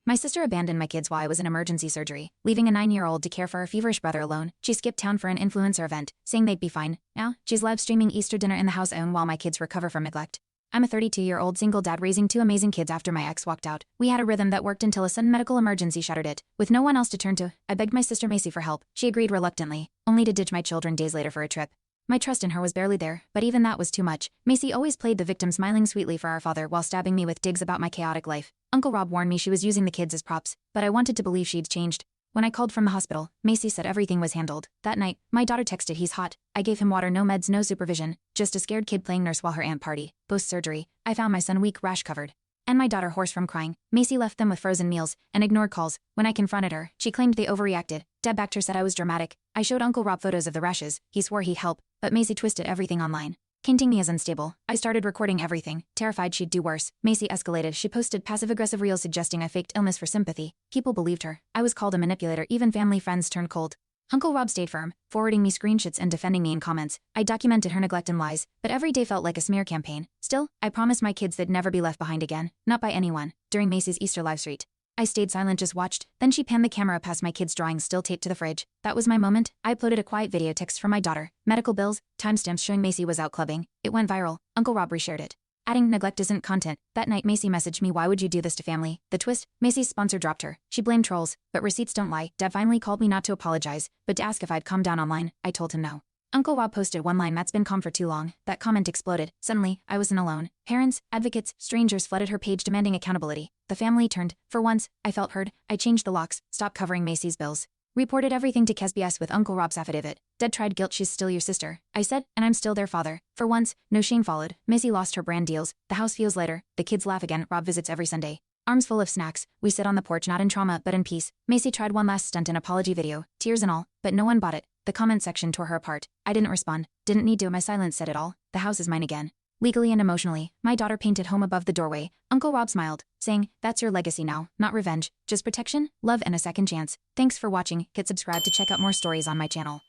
My sister abandoned my kids while I was in emergency surgery, leaving a 9-year-old to care for our feverish brother alone. She skipped town for an influencer event, saying they'd be fine. Now, she's live streaming Easter dinner in the house I own while my kids recover from neglect. I'm a 32-year-old single dad raising 2 amazing kids after my ex walked out. We had a rhythm that worked until a sudden medical emergency shattered it. With no one else to turn to, I begged my sister Macy for help. She agreed reluctantly, only to ditch my children days later for a trip. My trust in her was barely there, but even that was too much. Macy always played the victim, smiling sweetly for our father while stabbing me with digs about my chaotic life. Uncle Rob warned me she was using the kids as props, but I wanted to believe she'd changed. When I called from the hospital, Macy said everything was handled. That night, my daughter texted, "He's hot." I gave him water, no meds, no supervision, just a scared kid playing nurse while her aunt party. Post-surgery, I found my son weak, rash-covered, and my daughter hoarse from crying. Macy left them with frozen meals and ignored calls. When I confronted her, she claimed they overreacted. Deb backed her, said I was dramatic. I showed Uncle Rob photos of the rashes. He swore he'd help, but Macy twisted everything online, hinting me as unstable. I started recording everything, terrified she'd do worse. Macy escalated. She posted passive-aggressive reels suggesting I faked illness for sympathy. People believed her. I was called a manipulator. Even family friends turned cold. Uncle Rob stayed firm, forwarding me screenshots and defending me in comments. I documented her neglect and lies, but every day felt like a smear campaign. Still, I promised my kids they'd never be left behind again, not by anyone. During Macy's Easter livestream, I stayed silent, just watched. Then she panned the camera past my kids' drawings still taped to the fridge. That was my moment. I uploaded a quiet video text from my daughter, medical bills, timestamps showing Macy was out clubbing. It went viral. Uncle Rob reshared it, adding, "Neglect isn't content." That night, Macy messaged me, "Why would you do this to family?" The twist: Macy's sponsor dropped her. She blamed trolls, but receipts don't lie. Dad finally called me not to apologize, but to ask if I'd calm down online. I told him no. Uncle Rob posted one line, "Matt's been calm for too long." That comment exploded. Suddenly, I wasn't alone. Parents, advocates, strangers flooded her page demanding accountability. The family turned. For once, I felt heard. I changed the locks, stopped covering Macy's bills, reported everything to KSBS with Uncle Rob's affidavit. Dad tried guilt, "She's still your sister," I said, "and I'm still their father." For once, no shame followed. Macy lost her brand deals. The house feels lighter. The kids laugh again. Rob visits every Sunday, arms full of snacks. We sit on the porch, not in trauma, but in peace. Macy tried one last stunt, an apology video, tears and all, but no one bought it. The comment section tore her apart. I didn't respond. Didn't need to. My silence said it all. The house is mine again, legally and emotionally. My daughter painted home above the doorway. Uncle Rob smiled, saying, "That's your legacy now. Not revenge, just protection, love, and a second chance." Thanks for watching. Hit subscribe to check out more stories on my channel.